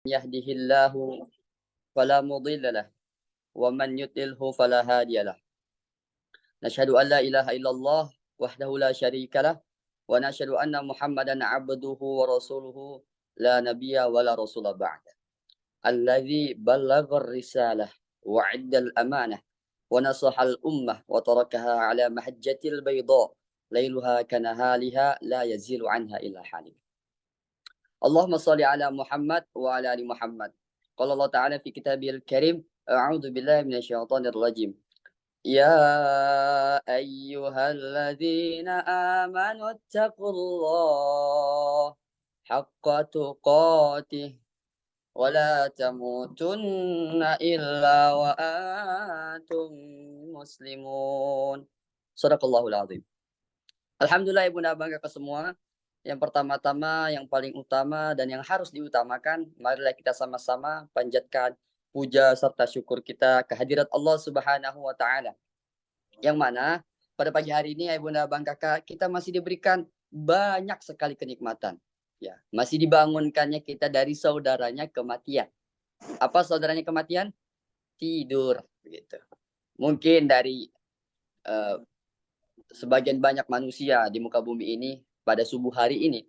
يهده الله فلا مضل له ومن يضلله فلا هادي له نشهد أن لا إله إلا الله وحده لا شريك له ونشهد أن محمدا عبده ورسوله لا نبي ولا رسول بعد الذي بلغ الرسالة وعد الأمانة ونصح الأمة وتركها على محجة البيضاء ليلها كنهارها لا يزيل عنها إلا حالك اللهم صل على محمد وعلى آل محمد قال الله تعالى في كتابه الكريم أعوذ بالله من الشيطان الرجيم يا أيها الذين آمنوا اتقوا الله حق تقاته ولا تموتن إلا وأنتم مسلمون صدق الله العظيم. Alhamdulillah Ibunda bangga ke semua. Yang pertama-tama, yang paling utama dan yang harus diutamakan, marilah kita sama-sama panjatkan puja serta syukur kita kehadirat Allah Subhanahu wa taala. Yang mana pada pagi hari ini Ibunda Abang Kakak kita masih diberikan banyak sekali kenikmatan. Ya, masih dibangunkannya kita dari saudaranya kematian. Apa saudaranya kematian? Tidur begitu. Mungkin dari sebagian banyak manusia di muka bumi ini pada subuh hari ini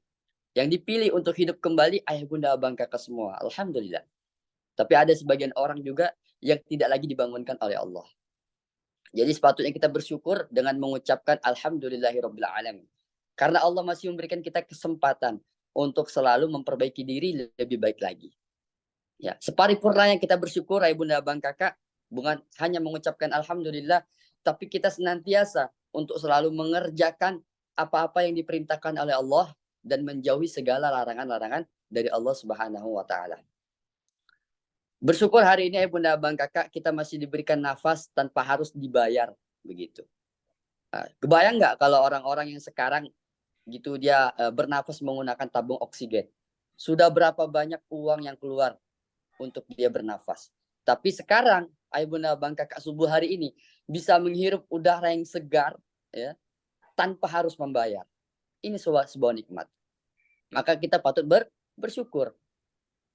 yang dipilih untuk hidup kembali ayah bunda abang kakak semua. Alhamdulillah. Tapi ada sebagian orang juga yang tidak lagi dibangunkan oleh Allah. Jadi sepatutnya kita bersyukur dengan mengucapkan alhamdulillahirabbil alamin. Karena Allah masih memberikan kita kesempatan untuk selalu memperbaiki diri lebih baik lagi. Ya, separipurnanya kita bersyukur ayah bunda abang kakak bukan hanya mengucapkan alhamdulillah, tapi kita senantiasa untuk selalu mengerjakan apa-apa yang diperintahkan oleh Allah dan menjauhi segala larangan-larangan dari Allah Subhanahu wa taala. Bersyukur hari ini Bunda Abang Kakak kita masih diberikan nafas tanpa harus dibayar begitu. Kebayang nggak kalau orang-orang yang sekarang gitu dia bernafas menggunakan tabung oksigen. Sudah berapa banyak uang yang keluar untuk dia bernafas. Tapi sekarang ayah bunda abang kakak subuh hari ini bisa menghirup udara yang segar ya tanpa harus membayar. Ini sebuah nikmat. Maka kita patut bersyukur.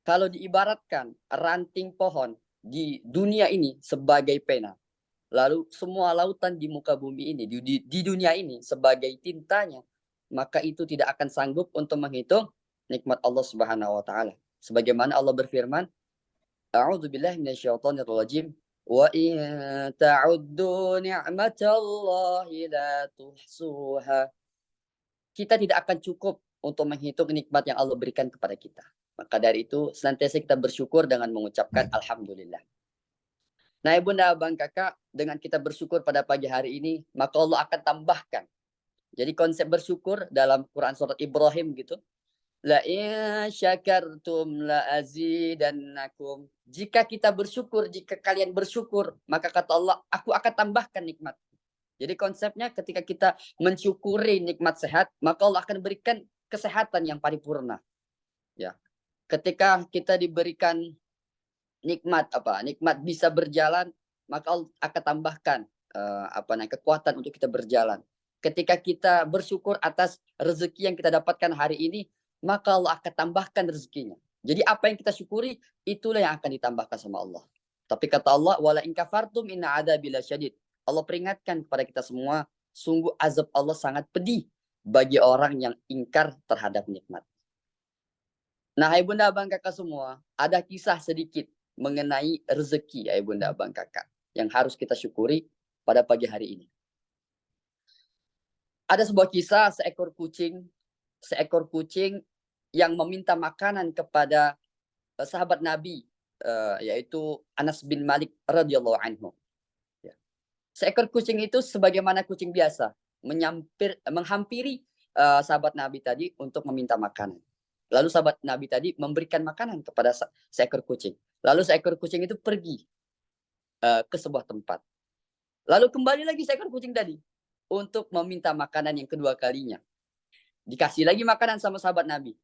Kalau diibaratkan ranting pohon di dunia ini sebagai pena, lalu semua lautan di muka bumi ini di dunia ini sebagai tintanya, maka itu tidak akan sanggup untuk menghitung nikmat Allah Subhanahu wa taala. Sebagaimana Allah berfirman, A'udzu billahi minasyaitonir rajim. Wa in ta'uddu ni'matallahi la tuhsuha. Kita tidak akan cukup untuk menghitung nikmat yang Allah berikan kepada kita. Maka dari itu senantiasa kita bersyukur dengan mengucapkan alhamdulillah. Nah, Ibunda Abang Kakak, dengan kita bersyukur pada pagi hari ini, maka Allah akan tambahkan. Jadi konsep bersyukur dalam Quran surat Ibrahim gitu, la in syakartum la azidannakum. Jika kita bersyukur, jika kalian bersyukur, maka kata Allah, aku akan tambahkan nikmat. Jadi konsepnya ketika kita mensyukuri nikmat sehat, maka Allah akan berikan kesehatan yang paripurna. Ya. Ketika kita diberikan nikmat nikmat bisa berjalan, maka Allah akan tambahkan kekuatan untuk kita berjalan. Ketika kita bersyukur atas rezeki yang kita dapatkan hari ini, maka Allah akan tambahkan rezekinya. Jadi apa yang kita syukuri, itulah yang akan ditambahkan sama Allah. Tapi kata Allah, wala in kafartum inna adzabi lasyadid. Allah peringatkan kepada kita semua, sungguh azab Allah sangat pedih bagi orang yang ingkar terhadap nikmat. Nah, hai bunda abang kakak semua, ada kisah sedikit mengenai rezeki hai bunda abang kakak yang harus kita syukuri pada pagi hari ini. Ada sebuah kisah seekor kucing yang meminta makanan kepada sahabat Nabi yaitu Anas bin Malik radhiyallahu anhu. Ya. Seekor kucing itu sebagaimana kucing biasa menghampiri sahabat Nabi tadi untuk meminta makanan. Lalu sahabat Nabi tadi memberikan makanan kepada seekor kucing. Lalu seekor kucing itu pergi ke sebuah tempat. Lalu kembali lagi seekor kucing tadi untuk meminta makanan yang kedua kalinya. Dikasih lagi makanan sama sahabat Nabi.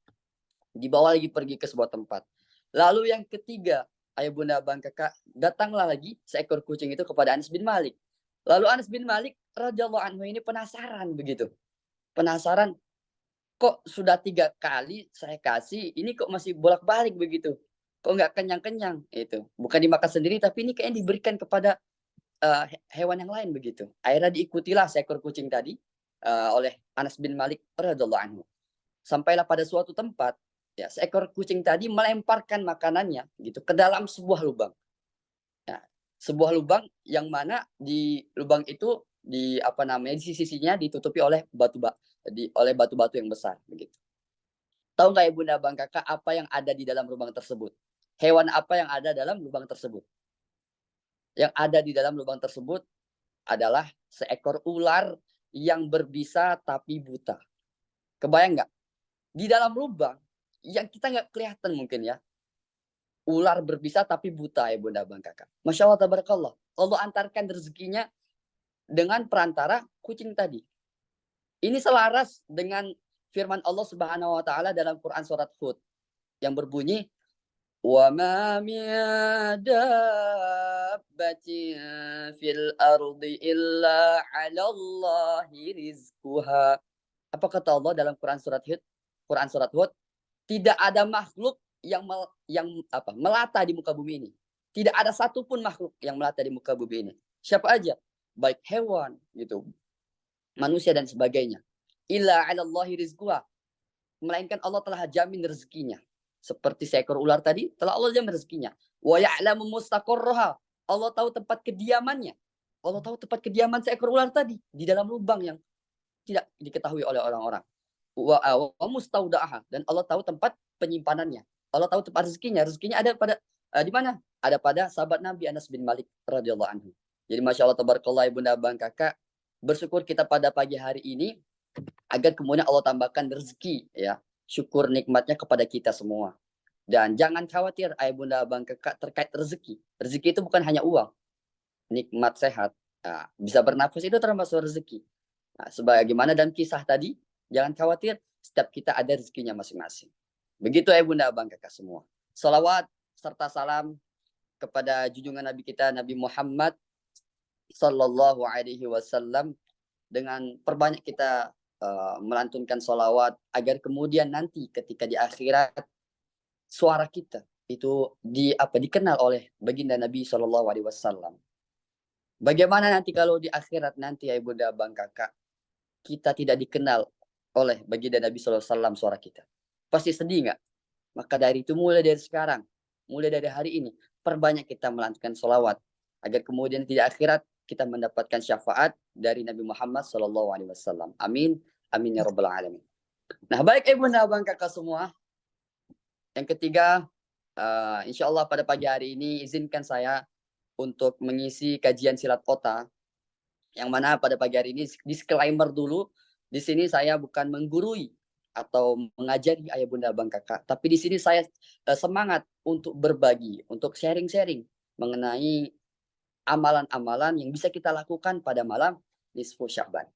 Dibawa lagi pergi ke sebuah tempat. Lalu yang ketiga, ayah bunda abang kakak, datanglah lagi seekor kucing itu kepada Anas bin Malik. Lalu Anas bin Malik radhiyallahu anhu ini penasaran begitu. Penasaran, kok sudah 3 kali saya kasih, ini kok masih bolak-balik begitu. kok nggak kenyang-kenyang? Itu bukan dimakan sendiri, tapi ini kayaknya diberikan kepada hewan yang lain begitu. Akhirnya diikutilah seekor kucing tadi oleh Anas bin Malik radhiyallahu anhu. Sampailah pada suatu tempat, ya seekor kucing tadi melemparkan makanannya gitu ke dalam sebuah lubang. Nah, sebuah lubang yang mana di lubang itu di apa namanya di sisi-sisinya ditutupi oleh oleh batu-batu yang besar begitu. Tahu nggak ya Bunda Bang Kakak apa yang ada di dalam lubang tersebut? Hewan apa yang ada dalam lubang tersebut? Yang ada di dalam lubang tersebut adalah seekor ular yang berbisa tapi buta. Kebayang nggak? Di dalam lubang yang kita nggak kelihatan mungkin ya. Ular berbisa tapi buta ya Bunda Bang Kakak. Masya Allah tabarakallah. Allah antarkan rezekinya dengan perantara kucing tadi. Ini selaras dengan firman Allah Subhanahu wa taala dalam Quran surat Hud yang berbunyi wa ma min dabbatin fil ardi illa 'ala Allahi rizquha. Apa kata Allah dalam Quran surat Hud? Quran surat Hud, tidak ada makhluk yang melata di muka bumi ini. Tidak ada satupun makhluk yang melata di muka bumi ini. Siapa aja? Baik hewan gitu, manusia dan sebagainya. Illa 'ala Allahi rizquha. Melainkan Allah telah jamin rezekinya. Seperti seekor ular tadi, telah Allah jamin rezekinya. Wa ya'lamu mustaqarraha. Allah tahu tempat kediamannya. Allah tahu tempat kediaman seekor ular tadi di dalam lubang yang tidak diketahui oleh orang-orang. Wa mustaudaha, dan Allah tahu tempat penyimpanannya. Allah tahu tempat rezekinya. Rezekinya ada pada di mana? Ada pada sahabat Nabi Anas bin Malik radhiyallahu anhu. Jadi Masya Allah tabarakallah Ibunda Abang Kakak, bersyukur kita pada pagi hari ini agar kemudian Allah tambahkan rezeki ya. Syukur nikmatnya kepada kita semua. Dan jangan khawatir ayah bunda abang kakak terkait rezeki. Rezeki itu bukan hanya uang, nikmat sehat. Nah, bisa bernafas itu termasuk rezeki. Nah, sebagaimana dalam kisah tadi, jangan khawatir, setiap kita ada rezekinya masing-masing. Begitu ayah bunda abang kakak semua. Salawat serta salam kepada junjungan Nabi kita Nabi Muhammad Sallallahu Alaihi Wasallam, dengan perbanyak kita melantunkan salawat agar kemudian nanti ketika di akhirat suara kita itu dikenal oleh baginda Nabi Shallallahu Alaihi Wasallam. Bagaimana nanti kalau di akhirat nanti ya ibunda abang kakak kita tidak dikenal oleh baginda Nabi Shallallahu Alaihi Wasallam suara kita, pasti sedih nggak? Maka dari itu mulai dari sekarang, mulai dari hari ini perbanyak kita melantunkan salawat agar kemudian di akhirat kita mendapatkan syafaat dari Nabi Muhammad Shallallahu Alaihi Wasallam. Amin, amin ya robbal alamin. Nah baik ibunda abang kakak semua, yang ketiga, insya Allah pada pagi hari ini izinkan saya untuk mengisi kajian silat kota, yang mana pada pagi hari ini disclaimer dulu, di sini saya bukan menggurui atau mengajari ayah bunda abang kakak, tapi di sini saya semangat untuk berbagi, untuk sharing-sharing mengenai amalan-amalan yang bisa kita lakukan pada malam nisfu Sya'ban.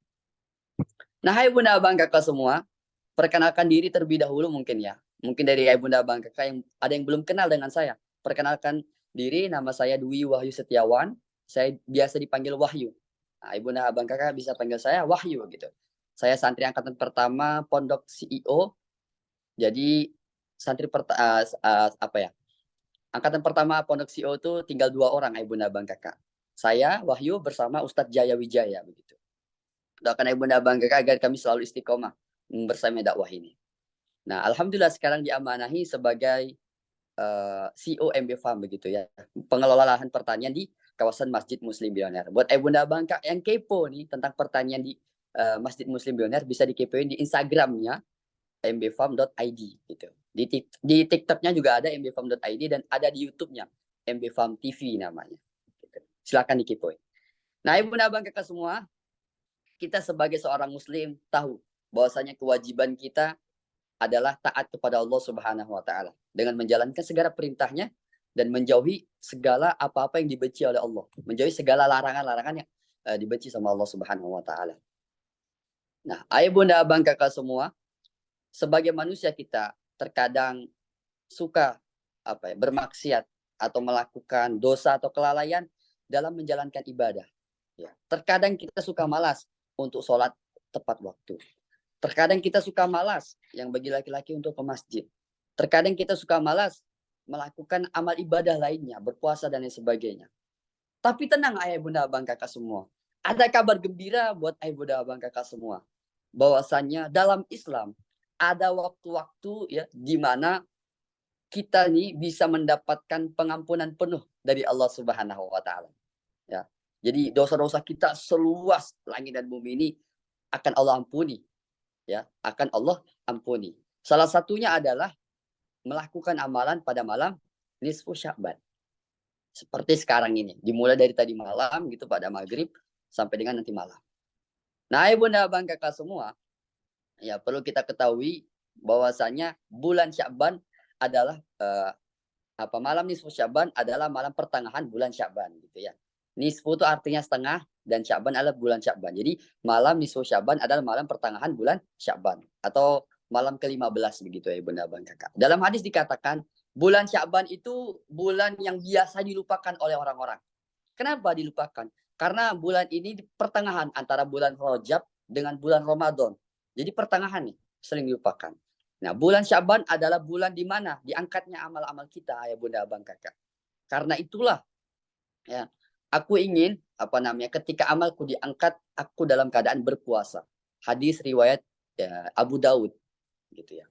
Nah, hai bunda abang kakak semua, perkenalkan diri terlebih dahulu mungkin ya. Mungkin dari ayah bunda abang kakak yang ada yang belum kenal dengan saya. Perkenalkan diri, nama saya Dwi Wahyu Setiawan. Saya biasa dipanggil Wahyu. Nah, ibu bunda abang kakak bisa panggil saya Wahyu gitu. Saya santri angkatan pertama Pondok CEO. Jadi santri apa ya? Angkatan pertama Pondok CEO itu tinggal 2 orang ibu bunda abang kakak. Saya Wahyu bersama Ustadz Jaya Wijaya begitu. Doakan ibu bunda abang kakak agar kami selalu istiqomah bersama dakwah ini. Nah, alhamdulillah sekarang diamanahi sebagai CEO MB Farm begitu ya. Pengelola lahan pertanian di kawasan Masjid Muslim Billionaire. Buat bunda bangka yang kepo nih tentang pertanian di Masjid Muslim Billionaire, bisa dikepoin di Instagramnya mbfarm.id gitu. Di TikToknya juga ada mbfarm.id dan ada di YouTube-nya MB Farm TV namanya. Gitu. Silakan dikepoin. Nah, bunda bangka semua, kita sebagai seorang muslim tahu bahwasanya kewajiban kita adalah taat kepada Allah Subhanahu wa taala dengan menjalankan segala perintahnya dan menjauhi segala apa-apa yang dibenci oleh Allah, menjauhi segala larangan-larangan yang dibenci sama Allah Subhanahu wa taala. Nah, ayah bunda abang kakak semua, sebagai manusia kita terkadang suka bermaksiat atau melakukan dosa atau kelalaian dalam menjalankan ibadah. Ya, terkadang kita suka malas untuk sholat tepat waktu. Terkadang kita suka malas yang bagi laki-laki untuk ke masjid. Terkadang kita suka malas melakukan amal ibadah lainnya, berpuasa dan lain sebagainya. Tapi tenang ayah bunda abang kakak semua. Ada kabar gembira buat ayah bunda abang kakak semua. Bahwasannya dalam Islam ada waktu-waktu ya di mana kita nih bisa mendapatkan pengampunan penuh dari Allah Subhanahu wa taala. Ya. Jadi dosa-dosa kita seluas langit dan bumi ini akan Allah ampuni, ya, akan Allah ampuni. Salah satunya adalah melakukan amalan pada malam nisfu Sya'ban. Seperti sekarang ini, dimulai dari tadi malam gitu pada maghrib sampai dengan nanti malam. Nah, ibu dan abang kakak semua, ya perlu kita ketahui bahwasanya bulan Sya'ban adalah malam nisfu Sya'ban adalah malam pertengahan bulan Sya'ban gitu ya. Nisfu itu artinya setengah dan Sya'ban adalah bulan Sya'ban. Jadi malam nisfu Sya'ban adalah malam pertengahan bulan Sya'ban atau malam ke-15 begitu ya Bunda Abang Kakak. Dalam hadis dikatakan bulan Sya'ban itu bulan yang biasa dilupakan oleh orang-orang. Kenapa dilupakan? Karena bulan ini di pertengahan antara bulan Rajab dengan bulan Ramadan. Jadi pertengahan nih sering dilupakan. Nah, bulan Syaban adalah bulan di mana diangkatnya amal-amal kita ya Bunda Abang Kakak. Karena itulah ya, aku ingin ketika amalku diangkat, aku dalam keadaan berpuasa. Hadis riwayat ya, Abu Daud gitu ya.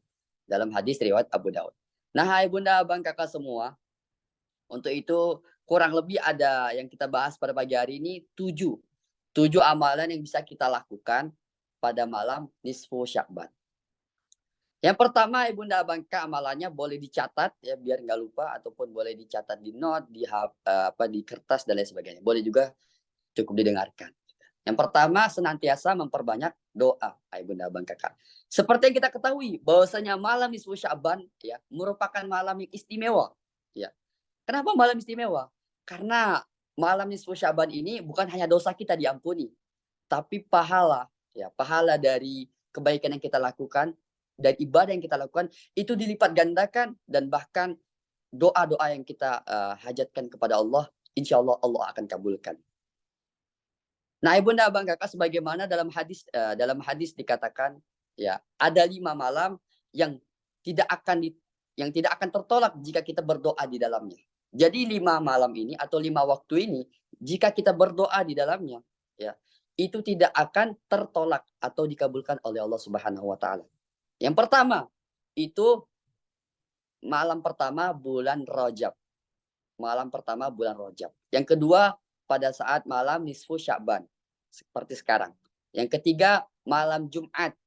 Dalam hadis riwayat Abu Daud. Nah, hai Bunda Abang Kakak semua, untuk itu kurang lebih ada yang kita bahas pada pagi hari ini 7 amalan yang bisa kita lakukan pada malam nisfu Sya'ban. Yang pertama, Ibunda Abangka amalannya boleh dicatat ya biar nggak lupa ataupun boleh dicatat di note, di kertas dan lain sebagainya. Boleh juga cukup didengarkan. Yang pertama, senantiasa memperbanyak doa, Ibunda Abang Kakak. Seperti yang kita ketahui bahwasanya malam nisfu Sya'ban ya merupakan malam yang istimewa. Ya. Kenapa malam istimewa? Karena malam nisfu Sya'ban ini bukan hanya dosa kita diampuni, tapi pahala dari kebaikan yang kita lakukan dan ibadah yang kita lakukan itu dilipat gandakan dan bahkan doa-doa yang kita hajatkan kepada Allah, insya Allah Allah akan kabulkan. Nah, ibunda abang kakak, sebagaimana dalam hadis dikatakan ya ada 5 malam yang yang tidak akan tertolak jika kita berdoa di dalamnya. Jadi 5 malam ini atau 5 waktu ini jika kita berdoa di dalamnya ya itu tidak akan tertolak atau dikabulkan oleh Allah Subhanahu wa taala. Yang pertama itu malam pertama bulan Rajab. Malam pertama bulan Rajab. Yang kedua pada saat malam nisfu Sya'ban seperti sekarang. Yang ketiga malam Jumat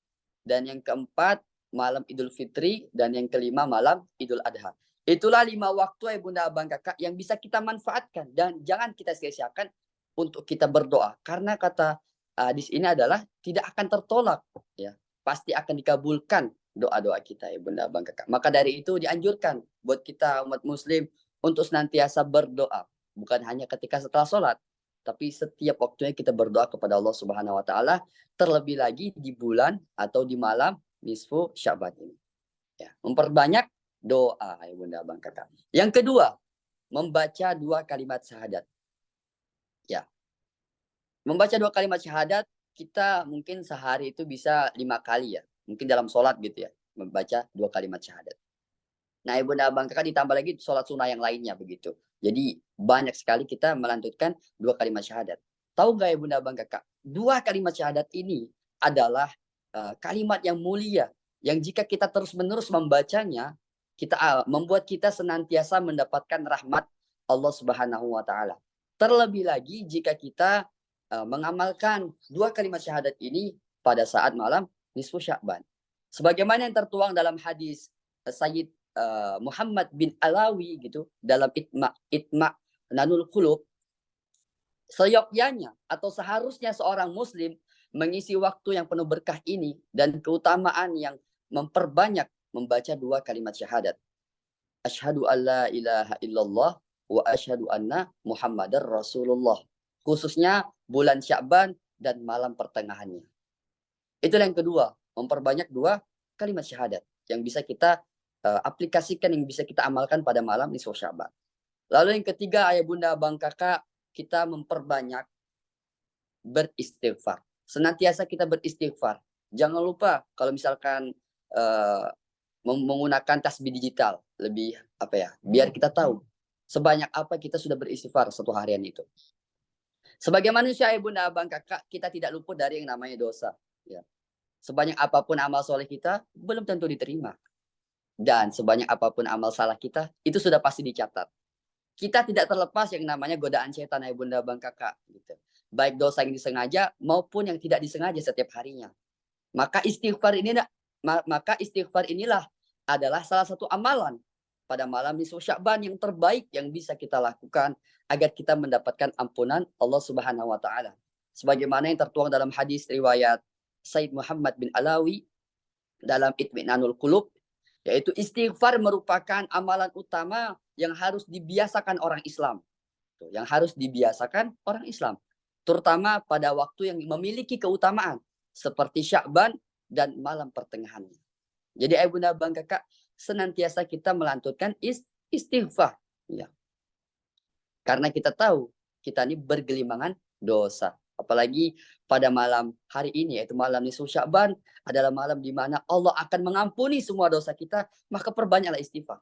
dan yang keempat malam Idul Fitri dan yang kelima malam Idul Adha. Itulah 5 waktu ya Bunda Abang Kakak yang bisa kita manfaatkan dan jangan kita sia-siakan untuk kita berdoa karena kata hadis ini adalah tidak akan tertolak ya. Pasti akan dikabulkan doa-doa kita ya Bunda Abang Kakak. Maka dari itu dianjurkan buat kita umat muslim untuk senantiasa berdoa, bukan hanya ketika setelah sholat, tapi setiap waktunya kita berdoa kepada Allah Subhanahu wa taala, terlebih lagi di bulan atau di malam nisfu Sya'ban ini. Ya, memperbanyak doa ya Bunda Abang Kakak. Yang kedua, membaca 2 kalimat syahadat. Ya. Membaca 2 kalimat syahadat kita mungkin sehari itu bisa 5 kali ya. Mungkin dalam sholat gitu ya, membaca 2 kalimat syahadat. Nah, Ibunda Abang Kakak ditambah lagi sholat sunnah yang lainnya begitu. Jadi banyak sekali kita melanjutkan 2 kalimat syahadat. Tahu nggak Ibunda Abang Kakak? 2 kalimat syahadat ini adalah kalimat yang mulia yang jika kita terus-menerus membacanya, membuat kita senantiasa mendapatkan rahmat Allah Subhanahu wa taala. Terlebih lagi jika kita mengamalkan 2 kalimat syahadat ini pada saat malam nisfu Sya'ban. Sebagaimana yang tertuang dalam hadis Sayyid Muhammad bin Alawi gitu dalam Itma Nanul Qulub, seyogyanya atau seharusnya seorang muslim mengisi waktu yang penuh berkah ini dan keutamaan yang memperbanyak membaca 2 kalimat syahadat. Asyhadu alla ilaha illallah wa asyhadu anna Muhammadar Rasulullah. Khususnya bulan Sya'ban dan malam pertengahannya. Itulah yang kedua, memperbanyak 2 kalimat syahadat yang bisa kita aplikasikan, yang bisa kita amalkan pada malam nisfu Sya'ban. Lalu yang ketiga, ayah bunda abang kakak, kita memperbanyak beristighfar. Senantiasa kita beristighfar. Jangan lupa kalau misalkan menggunakan tasbih digital, lebih apa ya, biar kita tahu sebanyak apa kita sudah beristighfar satu harian itu. Sebagai manusia, ibunda, abang, kakak, kita tidak luput dari yang namanya dosa. Ya. Sebanyak apapun amal soleh kita, belum tentu diterima. Dan sebanyak apapun amal salah kita, itu sudah pasti dicatat. Kita tidak terlepas yang namanya godaan setan, ibunda, abang, kakak. Gitu. Baik dosa yang disengaja maupun yang tidak disengaja setiap harinya. Maka istighfar inilah adalah salah satu amalan pada malam nisfu Sya'ban yang terbaik yang bisa kita lakukan agar kita mendapatkan ampunan Allah Subhanahu wa taala. Sebagaimana yang tertuang dalam hadis riwayat Said Muhammad bin Alawi dalam Itminanul Qulub, yaitu istighfar merupakan amalan utama yang harus dibiasakan orang Islam. Yang harus dibiasakan orang Islam, terutama pada waktu yang memiliki keutamaan seperti Sya'ban dan malam pertengahannya. Jadi ibunda, abang, kakak, senantiasa kita melantutkan istighfar. Ya. Karena kita tahu kita ini bergelimangan dosa. Apalagi pada malam hari ini, yaitu malam nisfu Sya'ban, adalah malam di mana Allah akan mengampuni semua dosa kita, maka perbanyaklah istighfar.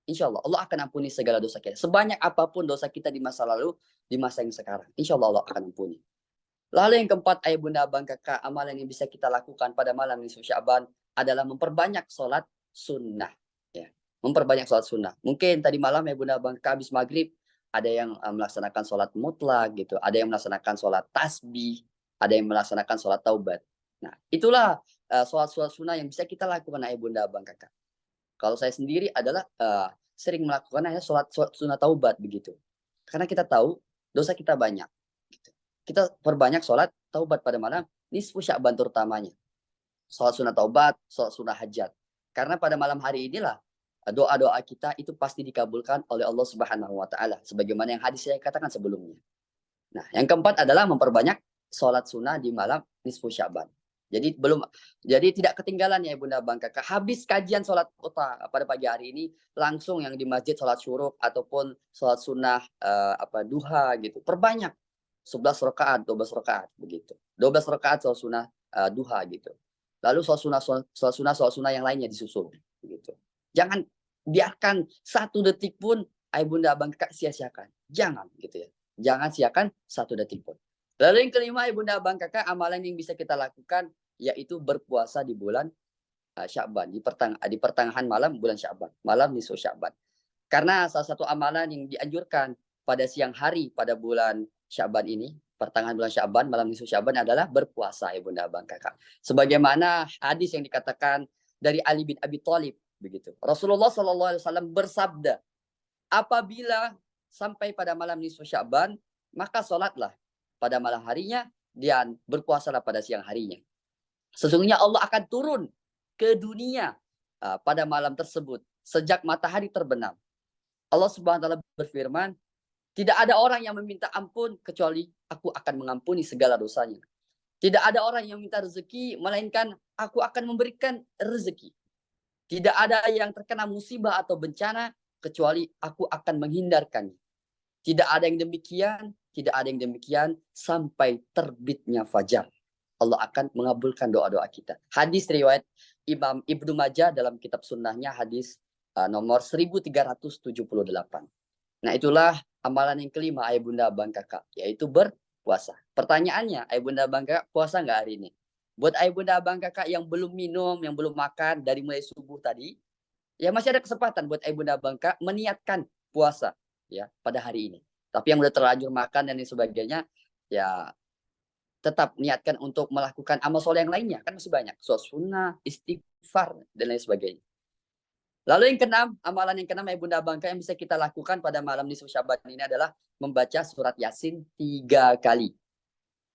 Insya Allah, Allah akan ampuni segala dosa kita. Sebanyak apapun dosa kita di masa lalu, di masa yang sekarang. Insya Allah, Allah akan ampuni. Lalu yang keempat, ayah bunda, abang, kakak, amalan yang bisa kita lakukan pada malam nisfu Sya'ban adalah memperbanyak sholat sunnah. Ya. Memperbanyak sholat sunnah. Mungkin tadi malam ayah bunda, abang, kakak, habis maghrib, ada yang melaksanakan sholat mutlak, gitu. Ada yang melaksanakan sholat tasbih, ada yang melaksanakan sholat taubat. Nah, itulah sholat-sholat sunnah yang bisa kita lakukan, ayah bunda, abang, kakak. Kalau saya sendiri adalah sering melakukan hanya sholat sunnah taubat begitu. Karena kita tahu dosa kita banyak. Gitu. Kita perbanyak sholat taubat pada malam nisfu Sya'ban terutamanya. Sholat sunnah taubat, sholat sunnah hajat. Karena pada malam hari inilah doa-doa kita itu pasti dikabulkan oleh Allah Subhanahu wa taala sebagaimana yang hadis saya katakan sebelumnya. Nah, yang keempat adalah memperbanyak sholat sunnah di malam nisfu Sya'ban. Jadi tidak ketinggalan ya Bunda Bang Kakak. Habis kajian sholat kota pada pagi hari ini langsung yang di masjid sholat syuruk ataupun sholat sunnah duha gitu. Perbanyak 11 rakaat, 12 rakaat begitu. 12 rakaat sholat sunnah duha gitu. Lalu sholat sunnah yang lainnya disusul gitu. Jangan biarkan satu detik pun Bunda Bang Kakak sia-siakan. Jangan gitu ya. Jangan siakan satu detik pun. Lalu yang kelima, ibunda, abang, kakak, amalan yang bisa kita lakukan yaitu berpuasa di bulan Sya'ban, di pertengahan malam bulan Sya'ban, malam nisfu Sya'ban. Karena salah satu amalan yang dianjurkan pada siang hari pada bulan Sya'ban ini, pertengahan bulan Sya'ban, malam nisfu Sya'ban adalah berpuasa, ibunda, abang, kakak. Sebagaimana hadis yang dikatakan dari Ali bin Abi Thalib begitu. Rasulullah SAW bersabda, apabila sampai pada malam nisfu Sya'ban, maka sholatlah pada malam harinya dan berpuasalah pada siang harinya. Sesungguhnya Allah akan turun ke dunia pada malam tersebut sejak matahari terbenam. Allah Subhanahu wa taala berfirman, tidak ada orang yang meminta ampun kecuali aku akan mengampuni segala dosanya. Tidak ada orang yang minta rezeki melainkan aku akan memberikan rezeki. Tidak ada yang terkena musibah atau bencana kecuali aku akan menghindarkannya. Tidak ada yang demikian sampai terbitnya fajar. Allah akan mengabulkan doa-doa kita. Hadis riwayat Imam Ibnu Majah dalam kitab sunnahnya hadis nomor 1378. Nah, itulah amalan yang kelima, ayah bunda, abang, kakak, yaitu berpuasa. Pertanyaannya, ayah bunda, abang, kakak, puasa nggak hari ini? Buat ayah bunda, abang, kakak yang belum minum, yang belum makan dari mulai subuh tadi, ya masih ada kesempatan buat ayah bunda, abang, kakak menniatkan puasa ya pada hari ini. Tapi yang udah terlanjur makan dan lain sebagainya, ya tetap niatkan untuk melakukan amal soleh yang lainnya, kan masih banyak, sholat sunnah, istighfar dan lain sebagainya. Lalu yang keenam, amalan yang keenam ya bunda bangka yang bisa kita lakukan pada malam nisfu Sya'ban ini adalah membaca surat Yasin 3 kali.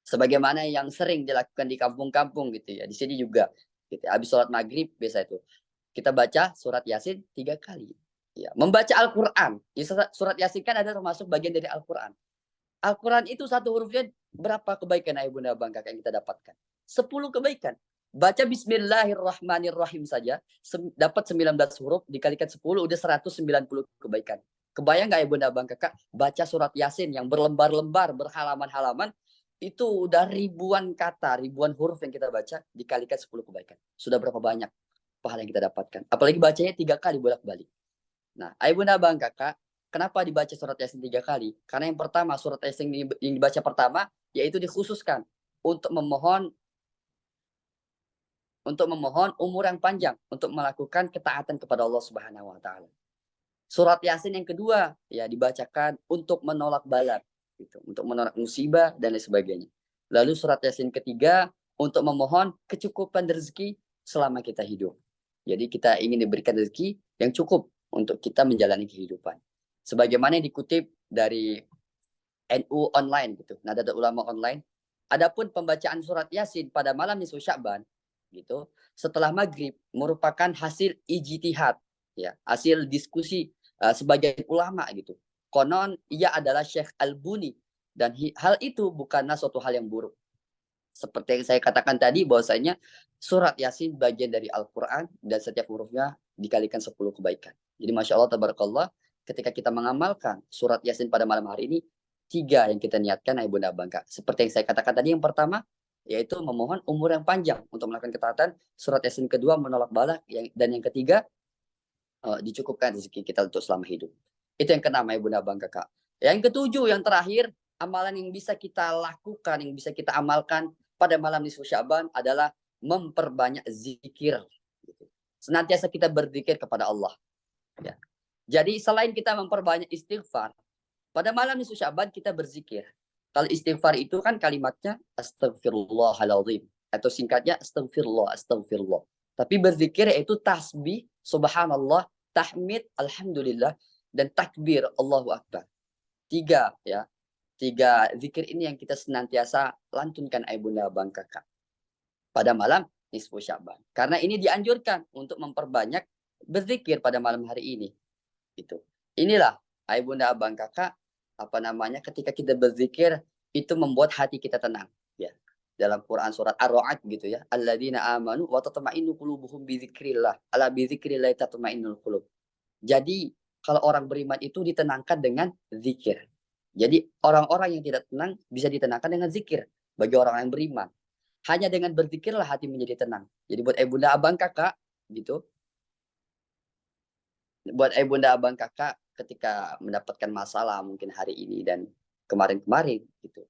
Sebagaimana yang sering dilakukan di kampung-kampung gitu ya. Di sini juga gitu. Habis sholat maghrib biasa itu kita baca surat Yasin 3 kali. Ya, membaca Al-Quran. Surat Yasin kan ada termasuk bagian dari Al-Quran. Al-Quran itu satu hurufnya berapa kebaikan ayah bunda bang kakak yang kita dapatkan? 10 kebaikan. Baca Bismillahirrahmanirrahim saja dapat 19 huruf dikalikan 10 udah 190 kebaikan. Kebayang nggak ya bunda bang kakak baca surat Yasin yang berlembar-lembar berhalaman-halaman itu udah ribuan kata, ribuan huruf yang kita baca dikalikan 10 kebaikan. Sudah berapa banyak? pahala yang kita dapatkan. Apalagi bacanya 3 kali bolak-balik. Nah, ayah bunda abang kakak, kenapa dibaca surat Yasin 3 kali? Karena yang pertama, surat Yasin yang dibaca pertama, yaitu dikhususkan untuk memohon umur yang panjang untuk melakukan ketaatan kepada Allah Subhanahu wa taala. Surat Yasin yang kedua ya dibacakan untuk menolak bala gitu, untuk menolak musibah dan lain sebagainya. Lalu surat Yasin ketiga untuk memohon kecukupan rezeki selama kita hidup. Jadi kita ingin diberikan rezeki yang cukup untuk kita menjalani kehidupan. Sebagaimana yang dikutip dari NU online gitu, Nahdlatul Ulama online. Adapun pembacaan surat Yasin pada malam nisfu Sya'ban gitu, setelah maghrib merupakan hasil ijtihad ya, hasil diskusi sebagian ulama gitu. Konon ia adalah Syekh Al-Buni dan hal itu bukanlah suatu hal yang buruk. Seperti yang saya katakan tadi bahwasanya surat Yasin bagian dari Al-Qur'an dan setiap hurufnya dikalikan 10 kebaikan. Jadi Masya Allah tabarakallah ketika kita mengamalkan surat Yasin pada malam hari ini 3 yang kita niatkan ayah bunda bangka. Seperti yang saya katakan tadi yang pertama yaitu memohon umur yang panjang untuk melakukan ketaatan. Surat Yasin kedua menolak bala dan yang ketiga dicukupkan rezeki kita untuk selama hidup. Itu yang keenam ayah bunda bangka Kak. Yang ketujuh yang terakhir amalan yang bisa kita lakukan, yang bisa kita amalkan pada malam nisfu Sya'ban adalah memperbanyak zikir. Senantiasa kita berzikir kepada Allah. Ya. Jadi selain kita memperbanyak istighfar, pada malam nisfu Sya'ban kita berzikir. Kalau istighfar itu kan kalimatnya astagfirullahaladzim. Atau singkatnya astagfirullah, astagfirullah. Tapi berzikir yaitu tasbih, subhanallah, tahmid, alhamdulillah, dan takbir, Allahu Akbar. 3 ya. 3 zikir ini yang kita senantiasa lantunkan ayah bunda abang kakak pada malam nisfu Sya'ban. Karena ini dianjurkan untuk memperbanyak berzikir pada malam hari ini. Gitu. Inilah ayah bunda abang kakak apa namanya ketika kita berzikir itu membuat hati kita tenang ya. Dalam Quran surat Ar-Ra'd gitu ya. Alladzina amanu wa tatma'innu qulubuhum bi dzikrillah. Ala bi dzikrillah tatma'innul qulub. Jadi kalau orang beriman itu ditenangkan dengan zikir. Jadi orang-orang yang tidak tenang bisa ditenangkan dengan zikir bagi orang yang beriman. Hanya dengan berzikirlah hati menjadi tenang. Jadi buat bunda abang kakak gitu, buat bunda abang kakak ketika mendapatkan masalah mungkin hari ini dan kemarin-kemarin gitu.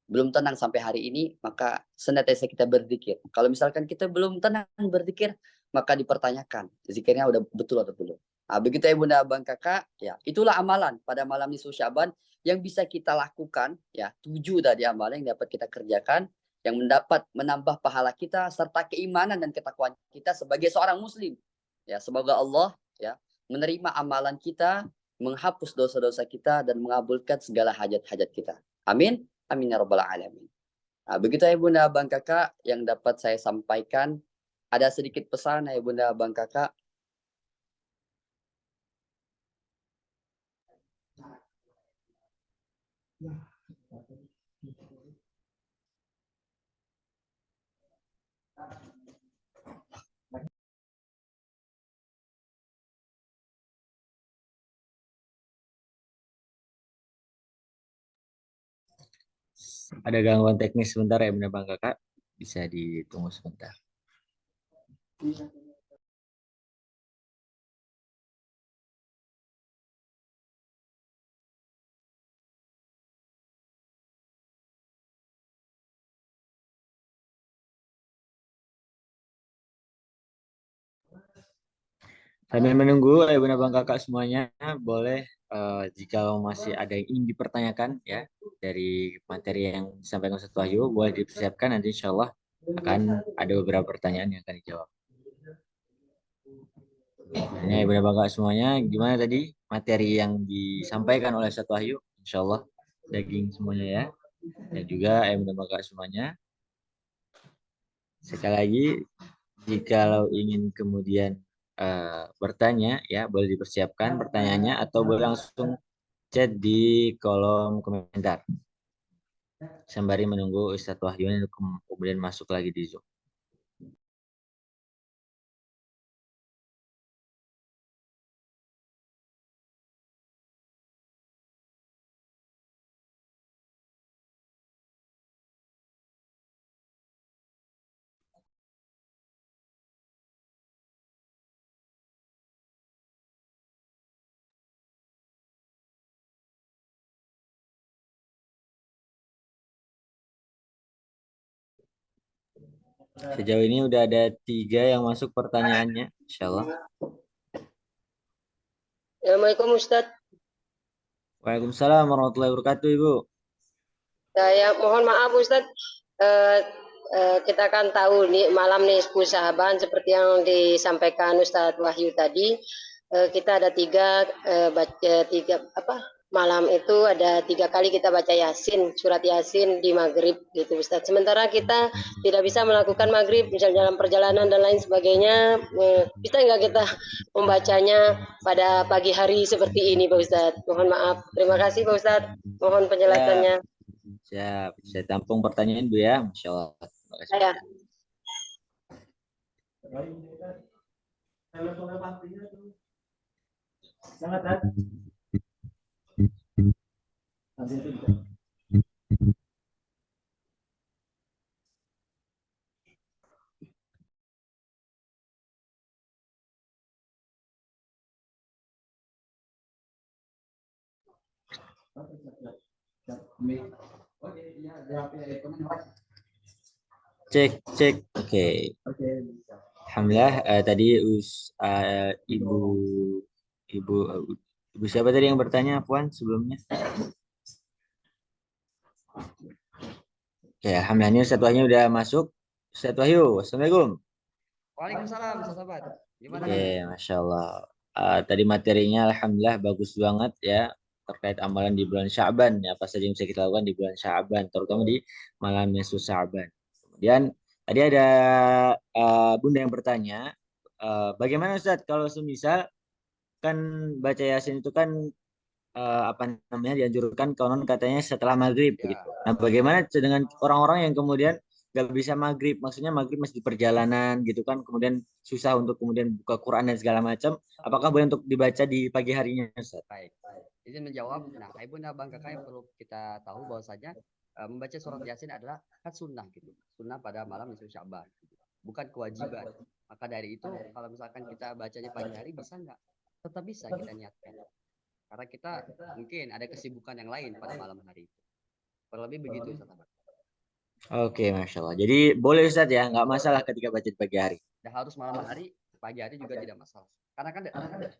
Belum tenang sampai hari ini, maka senantiasa kita berzikir. Kalau misalkan kita belum tenang berzikir, maka dipertanyakan zikirnya udah betul atau belum. Nah, begitu ya bunda abang kakak, ya itulah amalan pada malam nisfu Sya'ban yang bisa kita lakukan, ya 7 tadi amalan yang dapat kita kerjakan, yang mendapat menambah pahala kita serta keimanan dan ketakwaan kita sebagai seorang muslim. Ya, semoga Allah ya menerima amalan kita, menghapus dosa-dosa kita dan mengabulkan segala hajat-hajat kita. Amin. Amin ya rabbal alamin. Nah, begitu ya bunda abang kakak yang dapat saya sampaikan. Ada sedikit pesan ya bunda abang kakak. Ada gangguan teknis sebentar ya benar Bang Kakak. Bisa ditunggu sebentar. Sambil menunggu ya benar Bang Kakak semuanya, boleh jika masih ada yang ingin dipertanyakan ya dari materi yang disampaikan Ustaz Wahyu, boleh dipersiapkan nanti insya Allah akan ada beberapa pertanyaan yang akan dijawab. Ini benar Bang Kakak semuanya, gimana tadi materi yang disampaikan oleh Ustaz Wahyu? Insya Allah daging semuanya ya. Dan juga benar Bang Kakak semuanya. Sekali lagi, jika ingin kemudian bertanya, ya boleh dipersiapkan pertanyaannya atau boleh langsung chat di kolom komentar. Sembari menunggu Ustadz Wahyu kemudian masuk lagi di Zoom. Sejauh ini udah ada 3 yang masuk pertanyaannya, insyaallah. Assalamualaikum Ustadz. Waalaikumsalam warahmatullahi wabarakatuh, Ibu. Saya mohon maaf Ustadz. Eh, kita kan tahu nih malam nisfu Sya'ban seperti yang disampaikan Ustadz Wahyu tadi. Kita ada tiga malam itu ada 3 kali kita baca Yasin, surat Yasin di maghrib gitu Ustadz. Sementara kita tidak bisa melakukan maghrib misalnya dalam perjalanan dan lain sebagainya, bisa nggak kita membacanya pada pagi hari seperti ini Pak Ustadz? Mohon maaf. Terima kasih Pak Ustadz. Mohon penjelasannya. Siap, saya tampung pertanyaan Bu ya, Masya Allah. Terima kasih. Saya. Cek, cek. Oke. Alhamdulillah tadi Ibu Ibu Ibu siapa tadi yang bertanya, Puan, sebelumnya? Oke, alhamdulillah ini Ustadz Wahyu udah masuk. Ustadz Wahyu, Assalamualaikum. Waalaikumsalam, sahabat. Gimana? Oke, Masya Allah. Tadi materinya alhamdulillah bagus banget ya, terkait amalan di bulan Sya'ban ya, apa saja yang bisa kita lakukan di bulan Sya'ban, terutama di malam nisfu Sya'ban. Kemudian tadi ada Bunda yang bertanya, bagaimana Ustadz kalau semisal kan baca Yasin itu kan apa namanya dianjurkan konon katanya setelah maghrib Ya. begitu. Nah, bagaimana dengan orang-orang yang kemudian nggak bisa maghrib, maksudnya maghrib masih di perjalanan gitu kan, kemudian susah untuk kemudian buka Quran dan segala macam, apakah boleh untuk dibaca di pagi harinya, Ustaz? Baik. Izin menjawab. Nah, Ibunda Bang Kakak yang perlu kita tahu bahwasanya membaca surat Yasin adalah kan sunnah gitu. Sunnah pada malam nisfu Sya'ban. Bukan kewajiban. Maka dari itu kalau misalkan kita bacanya pagi hari bisa nggak? Tetap bisa kita niatkan. Karena kita mungkin ada kesibukan yang lain pada malam hari itu. Kurang lebih begitu, Ustaz. Oke, Masya Allah. Jadi boleh Ustaz ya, nggak masalah ketika baca di pagi hari. Dan harus malam hari, pagi hari juga tidak masalah. Karena kan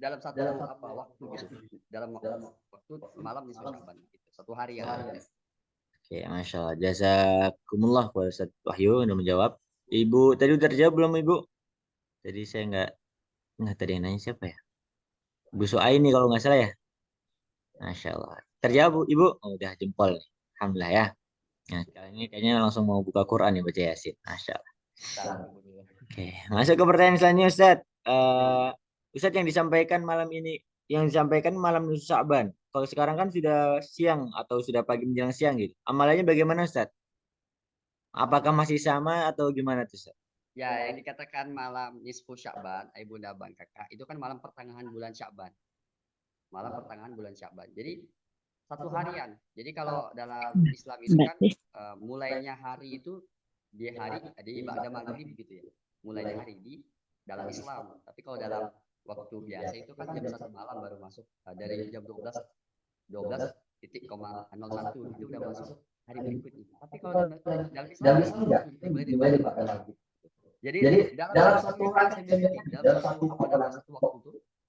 dalam satu waktu gitu, dalam waktu malam nisfu Sya'ban gitu. 1 hari yang ada. Oke, Masya Allah. Jazakumullah kepada Ustaz Wahyu udah menjawab. Ibu tadi udah terjawab belum, Ibu? Tadi saya nggak tadi yang nanya siapa ya? Bu Suaini kalau nggak salah ya. Masya Allah. Terjawab, Bu, Ibu? Oh, udah jempol nih. Alhamdulillah ya. Nah, kali ini kayaknya langsung mau buka Quran nih baca Yasin. Masya Allah. Oke, masuk ke pertanyaan selanjutnya, Ustaz. Ustaz yang disampaikan malam ini, yang disampaikan malam nisfu Sya'ban. Kalau sekarang kan sudah siang atau sudah pagi menjelang siang gitu. Amalannya bagaimana, Ustaz? Apakah masih sama atau gimana tuh, Ustaz? Ya, yang dikatakan malam nisfu Sya'ban, Ibunda Bang Kakak, itu kan malam pertengahan bulan Sya'ban. Malam pertengahan bulan Sya'ban. Jadi 1 harian. Jadi kalau dalam Islam itu kan mulainya hari itu di ibadah maghrib gitu ya. Mulainya hari di dalam Islam. Tapi kalau dalam waktu biasa itu kan jam 1 malam baru masuk, dari jam 12:01 itu udah masuk hari berikutnya. Tapi kalau dalam Islam enggak, dimulai dari maghrib. Jadi dalam satu waktu itu,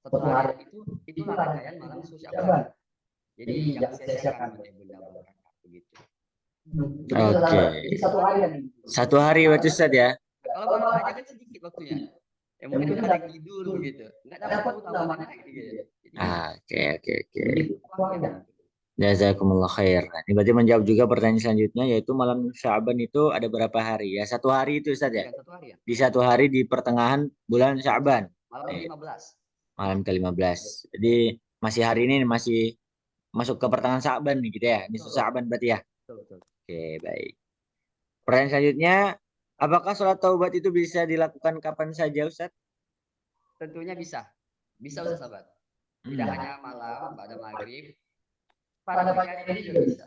1 hari itu rangkaian malam nisfu Sya'ban. Jadi jangan sia-siakan Bunda Bang Kakak begitu. Oke. Jadi 1 hari yang 1 hari berarti, Ustaz ya? kalau malam aja kan sedikit waktunya. Ya mungkin udah ada tidur begitu. Enggak dapat tahu gitu. Oke. Jazakumullah khair. Ini berarti menjawab juga pertanyaan selanjutnya, yaitu malam Sya'ban itu ada berapa hari? Ya, 1 hari itu, Ustaz ya? 1 hari ya. Di 1 hari di pertengahan bulan Sya'ban. Malam ke-15. Malam ke-15. Jadi masih hari ini masih masuk ke pertengahan Sya'ban nih gitu ya. Ini Sya'ban berarti ya. Betul. Oke, baik. Pertanyaan selanjutnya, apakah sholat taubat itu bisa dilakukan kapan saja, Ustaz? Tentunya bisa. Bisa Ustaz sahabat. Tidak hanya malam pada maghrib, pada pagi hari juga bisa.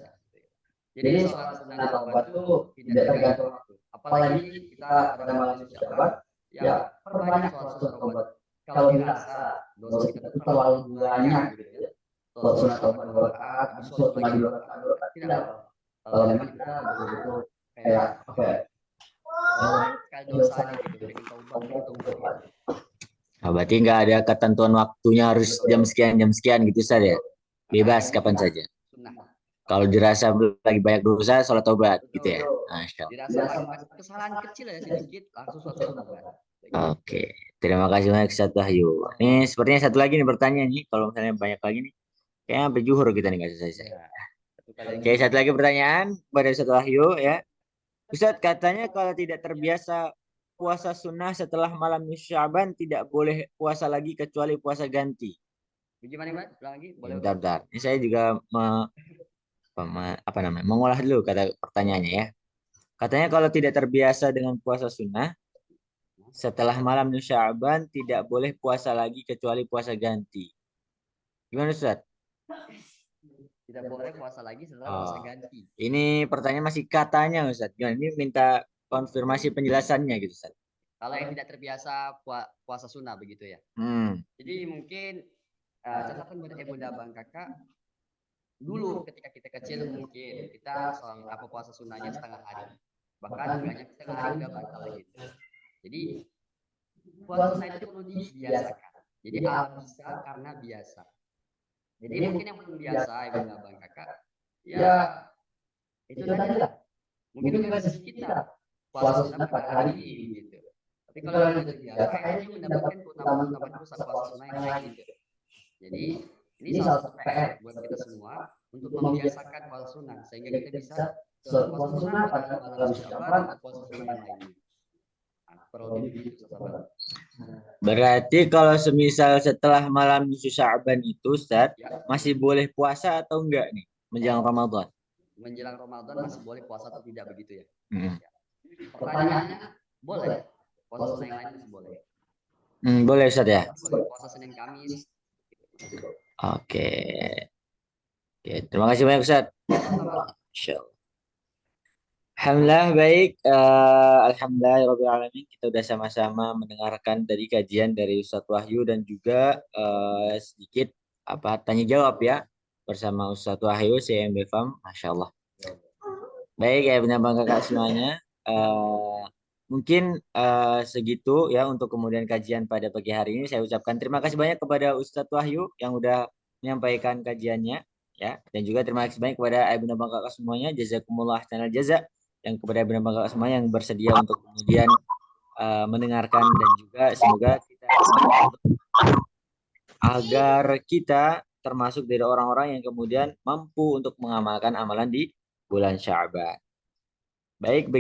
Jadi sholat sunat taubat itu tidak tergantung waktu. Apalagi kita pada malam Sya'ban, ya perbanyak sholat sunat taubat. Kalau dirasa dosa kita itu terlalu banyak gitu ya. Sholat sunat taubat 2 rakaat, sholat lagi 2 rakaat, tidak apa. Kalau memang kita betul-betul kayak sekali dosanya gitu, pengen taubat. Nah, berarti nggak ada ketentuan waktunya harus jam sekian gitu Ustaz ya. Bebas kapan saja. Sunnah. Kalau dirasa lagi banyak dosa, sholat taubat gitu ya. Betul. Masya Allah. Dirasa kesalahan kecil ya sedikit, langsung sholat taubat. Oke, terima kasih banyak Ustaz Wahyu. Ini sepertinya satu lagi nih bertanya nih. Kalau misalnya banyak lagi nih, kayaknya sampai zuhur kita nih nggak selesai. Ya. Satu kali Oke, satu lagi pertanyaan pada Ustaz Wahyu ya. Ustaz, katanya kalau tidak terbiasa puasa sunnah setelah malam Sya'ban tidak boleh puasa lagi kecuali puasa ganti. Bagaimana, Mas? Ulang lagi, boleh? Bentar. Ini saya juga apa namanya? Mengolah dulu kata pertanyaannya ya. Katanya kalau tidak terbiasa dengan puasa sunnah setelah malam Sya'ban tidak boleh puasa lagi kecuali puasa ganti. Gimana Ustaz? Tidak boleh puasa lagi setelah puasa Oh, ganti. ini pertanyaan masih katanya Ustaz. Gimana? Ini minta konfirmasi penjelasannya gitu Ustaz. Kalau yang tidak terbiasa puasa sunnah begitu ya. Jadi mungkin catatan buat Bunda Bang Kakak, dulu ketika kita kecil mungkin kita puasa sunnahnya setengah hari, bahkan enggaknya setengah hari udah batal gitu. Jadi puasa sunnah itu perlu dibiasakan. Jadi bisa karena biasa. Jadi mungkin yang belum biasa Bunda Bang Kakak, ya itu tadi lah. Mungkin juga sedikit lah puasa sunnah pada hari ini gitu. Tapi kalau yang sudah terbiasa, akhirnya dia mendapatkan keutamaan puasa sunnah yang lain gitu. Jadi ini salah satu PR buat kita semua untuk membiasakan puasa sunnah sehingga kita bisa puasa sunnah pada malam Sya'ban atau puasa sunnah yang lainnya. Nah, perlu begitu sahabat. Berarti kalau semisal setelah malam Sya'ban itu Ustaz, Ya, masih boleh puasa atau enggak nih menjelang Ramadan? menjelang Ramadan masih boleh puasa atau tidak begitu ya? Hmm. Pertanyaannya, boleh. Puasa sunnah yang lain masih boleh. Boleh Ustaz ya? Boleh puasa Senin Kamis. Oke. Oke, terima kasih banyak Ustaz. Sama-sama. Insyaallah. Alhamdulillah baik. Alhamdulillah alamin kita udah sama-sama mendengarkan dari kajian dari Ustadz Wahyu dan juga sedikit tanya jawab ya bersama Ustadz Wahyu CMB Farm. Masya Allah. Baik ya benar kakak semuanya. Mungkin segitu ya untuk kemudian kajian pada pagi hari ini. Saya ucapkan terima kasih banyak kepada Ustadz Wahyu yang udah menyampaikan kajiannya ya, dan juga terima kasih banyak kepada Ibnu Kakak semuanya. Jazakumullah channel jaza yang kepada Ibnu Kakak semua yang bersedia untuk kemudian mendengarkan, dan juga semoga kita agar kita termasuk dari orang-orang yang kemudian mampu untuk mengamalkan amalan di bulan Sya'ban. Baik.